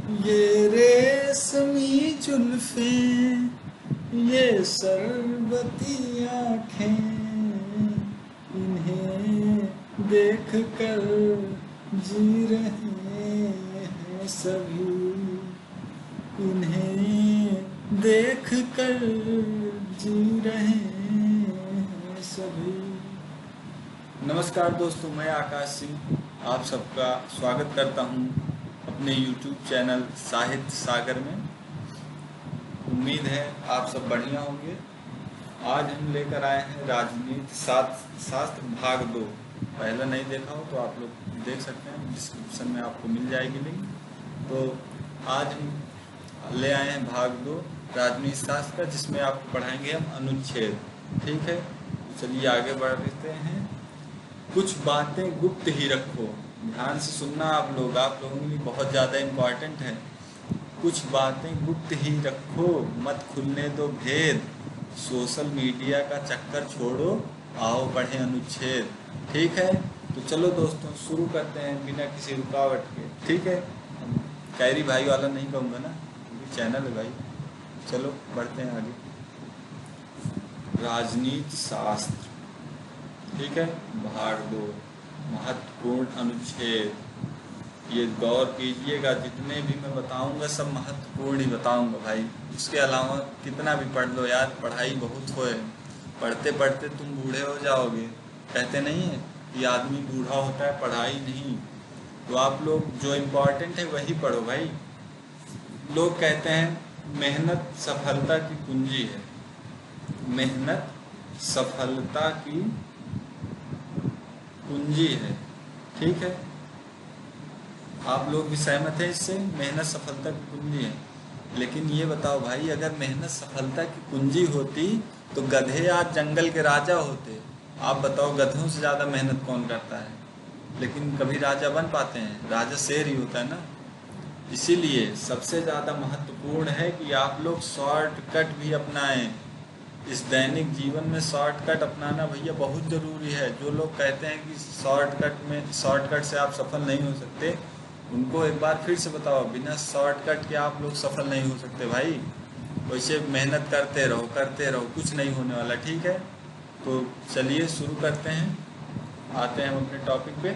ये रेशमी जुल्फें, ये शरबती आँखें, इन्हें देख कर जी रहे हैं सभी, इन्हें देख कर जी रहे हैं सभी। नमस्कार दोस्तों, मैं आकाश सिंह आप सबका स्वागत करता हूं अपने YouTube चैनल साहित्य सागर में। उम्मीद है आप सब बढ़िया होंगे। आज हम लेकर आए हैं राजनीति शास्त्र भाग 2। पहला नहीं देखा हो तो आप लोग देख सकते हैं, डिस्क्रिप्शन में आपको मिल जाएगी लिंक। तो आज हम ले आए हैं भाग 2 राजनीति शास्त्र का, जिसमें आपको पढ़ाएंगे हम अनुच्छेद। ठीक है, तो चलिए आगे बढ़ते हैं। कुछ बातें गुप्त ही रखो, ध्यान से सुनना आप लोगों के लिए बहुत ज़्यादा इम्पॉर्टेंट है। कुछ बातें गुप्त ही रखो, मत खुलने दो भेद, सोशल मीडिया का चक्कर छोड़ो, आओ पढ़ें अनुच्छेद। ठीक है, तो चलो दोस्तों शुरू करते हैं बिना किसी रुकावट के। ठीक है, कैरी भाई वाला नहीं कहूँगा ना, क्योंकि चैनल है भाई। चलो बढ़ते हैं आगे। राजनीति शास्त्र, ठीक है, भाग 2 महत्वपूर्ण अनुच्छेद। ये गौर कीजिएगा, जितने भी मैं बताऊंगा सब महत्वपूर्ण ही बताऊंगा भाई। उसके अलावा कितना भी पढ़ लो यार, पढ़ाई बहुत होए, पढ़ते पढ़ते तुम बूढ़े हो जाओगे। कहते नहीं है कि आदमी बूढ़ा होता है, पढ़ाई नहीं। तो आप लोग जो इम्पोर्टेंट है वही पढ़ो भाई। लोग कहते हैं मेहनत सफलता की कुंजी है, मेहनत सफलता की कुंजी है। ठीक है, आप लोग भी सहमत हैं इससे, मेहनत सफलता की कुंजी है। लेकिन ये बताओ भाई, अगर मेहनत सफलता की कुंजी होती तो गधे आज जंगल के राजा होते। आप बताओ, गधों से ज़्यादा मेहनत कौन करता है? लेकिन कभी राजा बन पाते हैं? राजा शेर ही होता है ना। इसीलिए सबसे ज़्यादा महत्वपूर्ण है कि आप लोग शॉर्टकट भी अपनाएं। इस दैनिक जीवन में शॉर्टकट अपनाना भैया बहुत ज़रूरी है। जो लोग कहते हैं कि शॉर्टकट से आप सफल नहीं हो सकते, उनको एक बार फिर से बताओ, बिना शॉर्टकट के आप लोग सफल नहीं हो सकते भाई। वैसे मेहनत करते रहो, कुछ नहीं होने वाला। ठीक है, तो चलिए शुरू करते हैं, आते हैं हम अपने टॉपिक पे।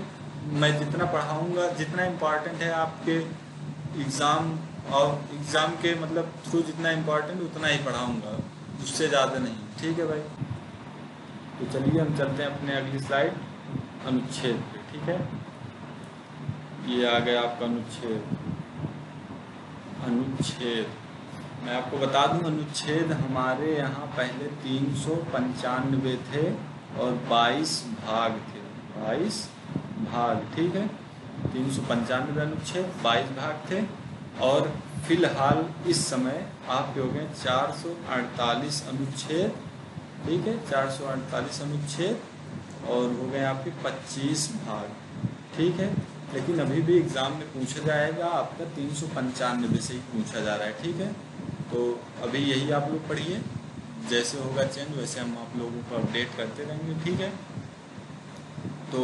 मैं जितना पढ़ाऊँगा, जितना इम्पॉर्टेंट है आपके एग्ज़ाम और एग्ज़ाम के मतलब थ्रू जितना इम्पॉर्टेंट उतना ही पढ़ाऊँगा, उससे ज़्यादा नहीं। ठीक है भाई, तो चलिए हम चलते हैं अपने अगली स्लाइड, अनुच्छेद पे। ठीक है, ये आ गया आपका अनुच्छेद। अनुच्छेद मैं आपको बता दूं, अनुच्छेद हमारे यहाँ पहले 395 थे और 22 भाग थे। 22 भाग, ठीक है, 395 अनुच्छेद, 22 भाग थे। और फिलहाल इस समय आपके हो गए 448 अनुच्छेद। ठीक है, 448 अनुच्छेद और हो गए आपके 25 भाग। ठीक है, लेकिन अभी भी एग्ज़ाम में पूछा जाएगा आपका 395 से ही पूछा जा रहा है। ठीक है, तो अभी यही आप लोग पढ़िए, जैसे होगा चेंज वैसे हम आप लोगों को अपडेट करते रहेंगे। ठीक है, तो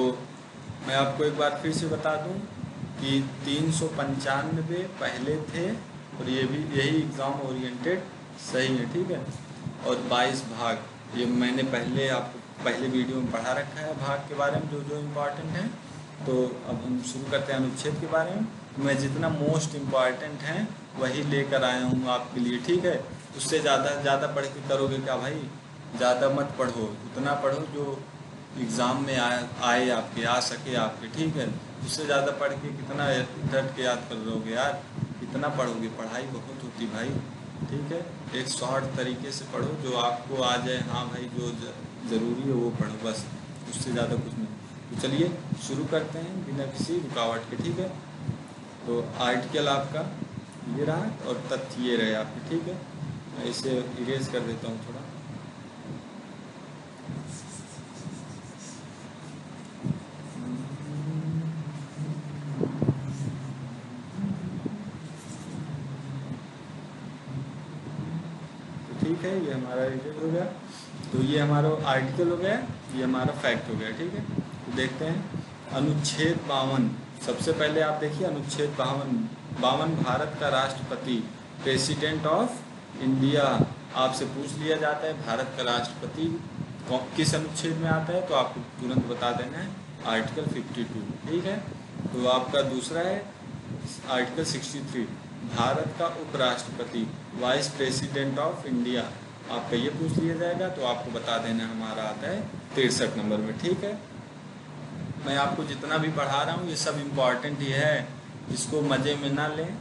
मैं आपको एक बार फिर से बता दूं कि 395 पहले थे और ये भी यही एग्ज़ाम ओरिएंटेड सही है। ठीक है, और 22 भाग ये मैंने पहले आपको पहले वीडियो में पढ़ा रखा है भाग के बारे में, जो जो इम्पोर्टेंट है। तो अब हम शुरू करते हैं अनुच्छेद के बारे में। मैं जितना मोस्ट इम्पॉर्टेंट हैं वही लेकर आया हूँ आपके लिए। ठीक है, उससे ज़्यादा पढ़ के करोगे क्या भाई? ज़्यादा मत पढ़ो, उतना पढ़ो जो एग्ज़ाम में आए आपके, आ सके आपके। ठीक है, उससे ज़्यादा पढ़ के कितना रट के याद कर लोगे यार? कितना पढ़ोगे? पढ़ाई बहुत होती भाई। ठीक है, एक शॉर्ट तरीके से पढ़ो जो आपको आ जाए। हाँ भाई, जो ज़रूरी है वो पढ़ो, बस उससे ज़्यादा कुछ नहीं। तो चलिए शुरू करते हैं बिना किसी रुकावट के। ठीक है, तो आर्टिकल आपका ये रहा और तथ्य ये रहे आपके। ठीक है, मैं इसे इरेज कर देता हूँ थोड़ा। ठीक है, ये हमारा इरेज हो गया। तो ये हमारा आर्टिकल हो गया, ये हमारा फैक्ट हो गया। ठीक है, तो देखते हैं अनुच्छेद 52 सबसे पहले आप देखिए अनुच्छेद 52 भारत का राष्ट्रपति, प्रेसिडेंट ऑफ इंडिया। आपसे पूछ लिया जाता है भारत का राष्ट्रपति किस अनुच्छेद में आता है, तो आपको तुरंत बता देना है आर्टिकल 52, ठीक है। तो आपका दूसरा है आर्टिकल 63, भारत का उपराष्ट्रपति, वाइस प्रेसिडेंट ऑफ इंडिया। आपका ये पूछ लिया जाएगा तो आपको बता देना हमारा आता है 63 नंबर में, ठीक है। मैं आपको जितना भी पढ़ा रहा हूँ ये सब इम्पॉर्टेंट ही है, इसको मज़े में ना लें,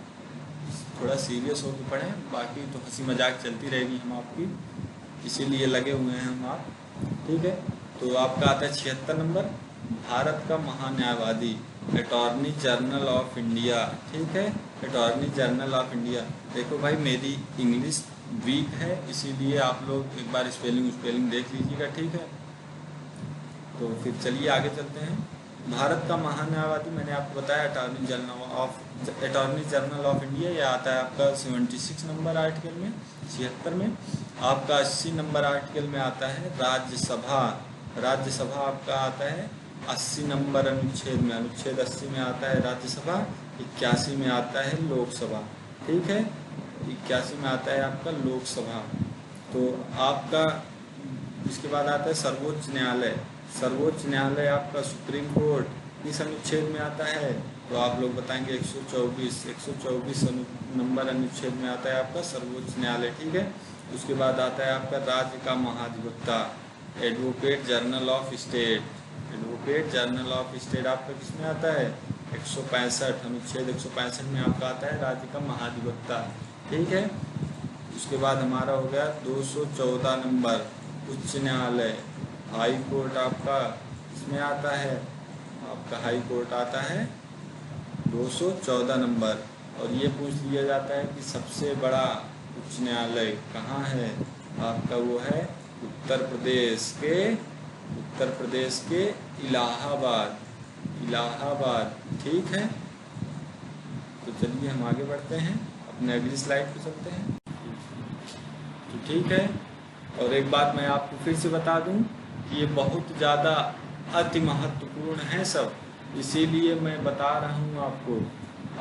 थोड़ा सीरियस होकर पढ़ें, बाकी तो हंसी मजाक चलती रहेगी हम आपकी, इसीलिए लगे हुए हैं हम आप, ठीक है। तो आपका आता है 76 नंबर, भारत का महान्यायवादी, अटॉर्नी जनरल ऑफ इंडिया, ठीक है, अटॉर्नी जनरल ऑफ इंडिया। देखो भाई मेरी इंग्लिश वीक है, इसीलिए आप लोग एक बार स्पेलिंग देख लीजिएगा, ठीक है। तो फिर चलिए आगे चलते हैं। भारत का महान्यायवादी मैंने आपको बताया अटॉर्नी जनरल ऑफ इंडिया, यह आता है आपका 76 नंबर आर्टिकल में, 76 में। आपका 80 नंबर आर्टिकल में आता है राज्यसभा, राज्यसभा आपका आता है 80 नंबर अनुच्छेद में, अनुच्छेद 80 में आता है राज्यसभा, 81 में आता है लोकसभा, ठीक है, 81 में आता है आपका लोकसभा। तो आपका इसके बाद आता है सर्वोच्च न्यायालय, सर्वोच्च न्यायालय आपका सुप्रीम कोर्ट इस अनुच्छेद में आता है, तो आप लोग बताएंगे 124 नंबर अनुच्छेद में आता है आपका सर्वोच्च न्यायालय, ठीक है। उसके बाद आता है आपका राज्य का महाधिवक्ता, advocate general of state, advocate general of state आपका किसमें आता है 165 अनुच्छेद 165 में आपका आता है राज्य का महाधिवक्ता, ठीक है। उसके बाद हमारा हो गया 214 नंबर उच्च न्यायालय, हाई कोर्ट आपका इसमें आता है, आपका हाई कोर्ट आता है 214 नंबर। और ये पूछ लिया जाता है कि सबसे बड़ा उच्च न्यायालय कहाँ है, आपका वो है उत्तर प्रदेश के इलाहाबाद, इलाहाबाद, ठीक है। तो चलिए हम आगे बढ़ते हैं, अपने अगली स्लाइड पे चलते हैं, तो ठीक है। और एक बात मैं आपको फिर से बता दूं कि ये बहुत ज़्यादा अति महत्वपूर्ण है सब, इसीलिए मैं बता रहा हूँ आपको,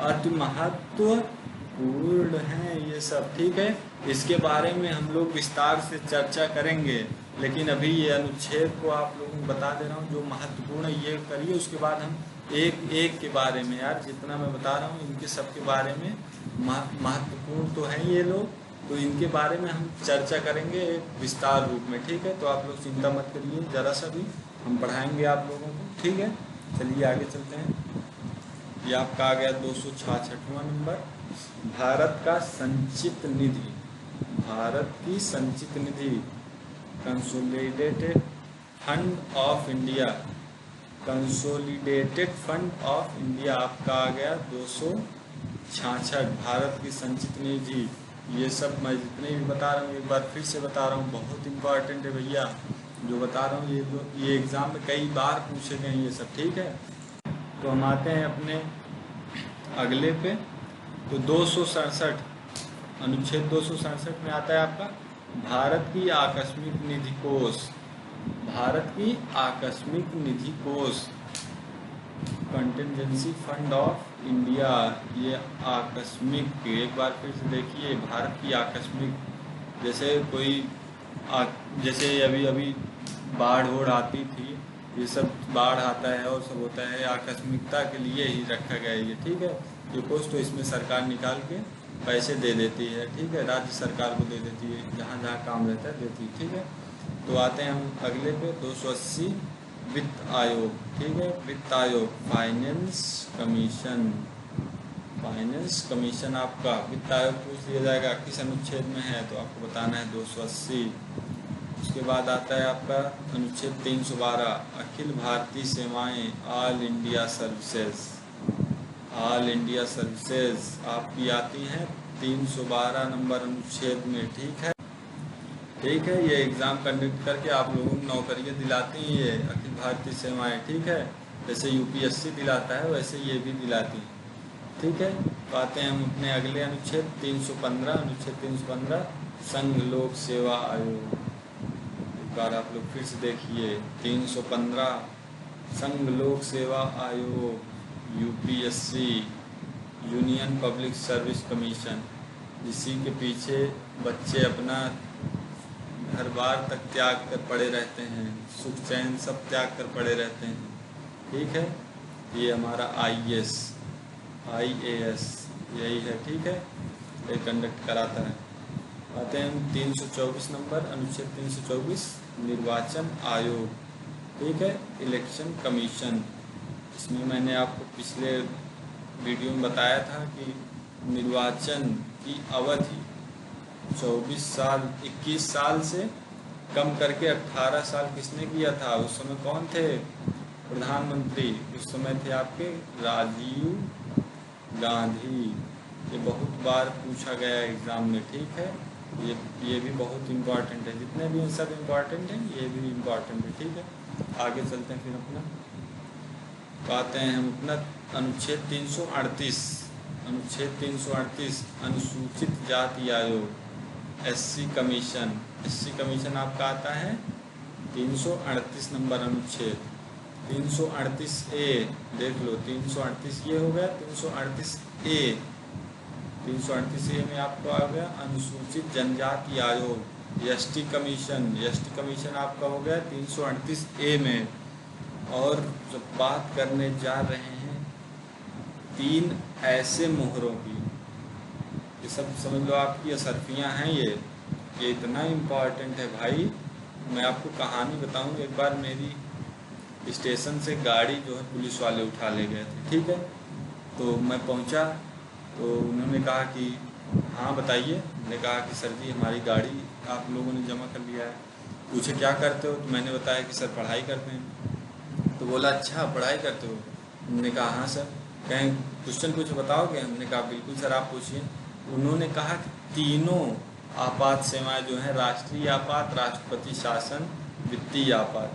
अति महत्वपूर्ण है ये सब, ठीक है। इसके बारे में हम लोग विस्तार से चर्चा करेंगे, लेकिन अभी ये अनुच्छेद को आप लोगों को बता दे रहा हूँ जो महत्वपूर्ण है ये करिए, उसके बाद हम एक एक के बारे में, यार जितना मैं बता रहा हूँ इनके सब के बारे में, महत्वपूर्ण तो हैं ये लोग, तो इनके बारे में हम चर्चा करेंगे विस्तार रूप में, ठीक है। तो आप लोग चिंता मत करिए, ज़रा सा भी हम पढ़ाएंगे आप लोगों को, ठीक है। चलिए आगे चलते हैं। ये आपका आ गया 266वां नंबर, भारत का संचित निधि, भारत की संचित निधि, consolidated fund of India, consolidated fund of India आपका आ गया 266, भारत की संचित निधि। ये सब मैं जितने भी बता रहा हूँ एक बार फिर से बता रहा हूँ, बहुत इम्पोर्टेंट है भैया जो बता रहा हूँ, ये एग्ज़ाम में कई बार पूछे गए ये सब, ठीक है। तो हम आते हैं अपने अगले पे, तो 267 अनुच्छेद 267 में आता है आपका भारत की आकस्मिक निधि कोष, भारत की आकस्मिक निधि कोष, कंटिजेंसी फंड ऑफ इंडिया, ये आकस्मिक, एक बार फिर से देखिए, भारत की आकस्मिक, जैसे कोई जैसे अभी बाढ़ ओढ़ आती थी, ये सब बाढ़ आता है और सब होता है, आकस्मिकता के लिए ही रखा गया है ये, ठीक है। ये कोष तो इसमें सरकार निकाल के पैसे दे देती है, ठीक है, राज्य सरकार को दे देती है, जहाँ जहाँ काम रहता है देती है, ठीक है। तो आते हैं हम अगले पे 280 वित्त आयोग, ठीक है, वित्त आयोग, फाइनेंस कमीशन, फाइनेंस कमीशन आपका वित्त आयोग पूछ लिया जाएगा किस अनुच्छेद में है, तो आपको बताना है 280। उसके बाद आता है आपका अनुच्छेद 312 अखिल भारतीय सेवाएं, all India services, all India services आपकी आती हैं 312 नंबर अनुच्छेद में, ठीक है, ठीक है। ये एग्ज़ाम कंडक्ट करके आप लोगों को नौकरियाँ दिलाती हैं ये अखिल भारतीय सेवाएं, ठीक है, जैसे यूपीएससी दिलाता है वैसे ये भी दिलाती हैं, ठीक है। तो आते हैं हम अपने अगले अनुच्छेद 315, अनुच्छेद 315 संघ लोक सेवा आयोग, एक बार आप लोग फिर से देखिए 315 संघ लोक सेवा आयोग, UPSC, union public service commission, इसी के पीछे बच्चे अपना घर बार तक त्याग कर पड़े रहते हैं, सुख चैन सब त्याग कर पड़े रहते हैं। ठीक है, ये हमारा आईएएस आईएएस यही है। ठीक है, ये कंडक्ट कराता है। आते हैं हम 324 नंबर, अनुच्छेद 324 निर्वाचन आयोग। ठीक है, इलेक्शन कमीशन। इसमें मैंने आपको पिछले वीडियो में बताया था कि निर्वाचन की अवधि 24 साल 21 साल से कम करके 18 साल किसने किया था? उस समय कौन थे प्रधानमंत्री? उस समय थे आपके राजीव गांधी। ये बहुत बार पूछा गया एग्ज़ाम में। ठीक है, ये भी बहुत इम्पॉर्टेंट है। जितने भी सब इम्पॉर्टेंट हैं, ये भी इम्पॉर्टेंट है। ठीक है, आगे चलते हैं फिर अपना। तो आते हैं हम अपना अनुच्छेद 338। अनुच्छेद 338 अनुसूचित जाति आयोग, एससी कमीशन। एससी कमीशन आपका आता है 338 नंबर अनुच्छेद। 338 ए देख लो, 338 ये हो गया। 338 ए, 338 ए में आपको आ गया अनुसूचित जनजाति आयोग, एसटी कमीशन। एसटी कमीशन आपका हो गया 338 ए में। और जब बात करने जा रहे हैं 3 ऐसे मोहरों की, ये सब समझ लो आपकी असरफियाँ हैं। ये इतना इम्पॉर्टेंट है भाई। मैं आपको कहानी बताऊँ। एक बार मेरी स्टेशन से गाड़ी जो है पुलिस वाले उठा ले गए थे। ठीक है, तो मैं पहुंचा तो उन्होंने कहा कि हाँ बताइए। मैंने कहा कि सर जी हमारी गाड़ी आप लोगों ने जमा कर लिया है। पूछे क्या करते हो? तो मैंने बताया कि सर पढ़ाई करते हैं। तो बोला अच्छा पढ़ाई करते हो? हमने कहा हाँ सर। कहें क्वेश्चन कुछ बताओगे? हमने कहा बिल्कुल सर आप पूछिए। उन्होंने कहा कि तीनों आपात सेवाएं जो हैं, राष्ट्रीय आपात, राष्ट्रपति शासन, वित्तीय आपात,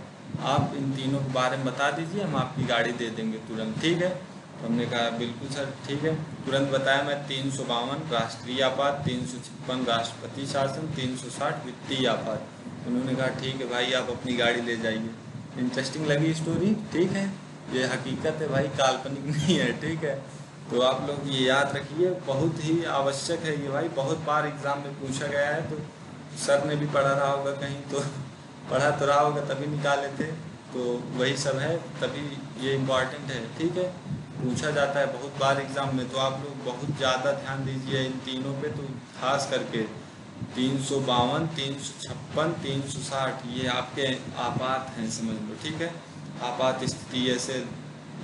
आप इन तीनों के बारे में बता दीजिए, हम आपकी गाड़ी दे देंगे तुरंत। ठीक है, तो हमने कहा बिल्कुल सर ठीक है। तुरंत बताया मैं 352 राष्ट्रीय आपात, 356 राष्ट्रपति शासन, 360 वित्तीय आपात। उन्होंने कहा ठीक है भाई आप अपनी गाड़ी ले जाइए। इंटरेस्टिंग लगी स्टोरी? ठीक है, ये हकीकत है भाई, काल्पनिक नहीं है। ठीक है, तो आप लोग ये याद रखिए, बहुत ही आवश्यक है ये भाई। बहुत बार एग्ज़ाम में पूछा गया है, तो सर ने भी पढ़ा रहा होगा कहीं, तो पढ़ा तो रहा होगा तभी निकाले थे। तो वही सब है, तभी ये इम्पॉर्टेंट है। ठीक है, पूछा जाता है बहुत बार एग्ज़ाम में, तो आप लोग बहुत ज़्यादा ध्यान दीजिए इन तीनों पे। तो खास करके 352, 356, 360 ये आपके आपात हैं, समझ लो। ठीक है, आपात स्थिति ऐसे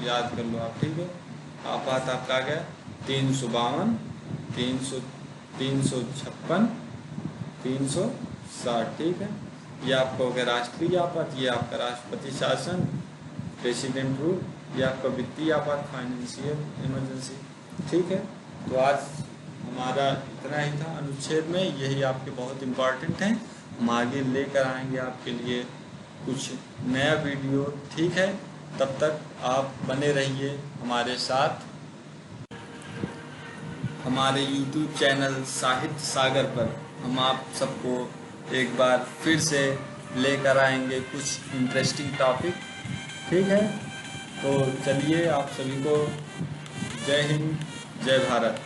याद कर लो आप। ठीक है, आपात आपका आ गया 352, 356, 360। ठीक है, ये आपका हो गया राष्ट्रीय आपात, ये आपका राष्ट्रपति शासन, प्रेसिडेंट रूल, ये आपका वित्तीय आपात, फाइनेंशियल इमरजेंसी। ठीक है, तो आज हमारा इतना ही था अनुच्छेद में। यही आपके बहुत इम्पॉर्टेंट हैं। हम आगे लेकर आएंगे आपके लिए कुछ नया वीडियो। ठीक है, तब तक आप बने रहिए हमारे साथ हमारे YouTube चैनल साहित्य सागर पर। हम आप सबको एक बार फिर से लेकर आएंगे कुछ इंटरेस्टिंग टॉपिक। ठीक है, तो चलिए आप सभी को जय हिंद, जय भारत।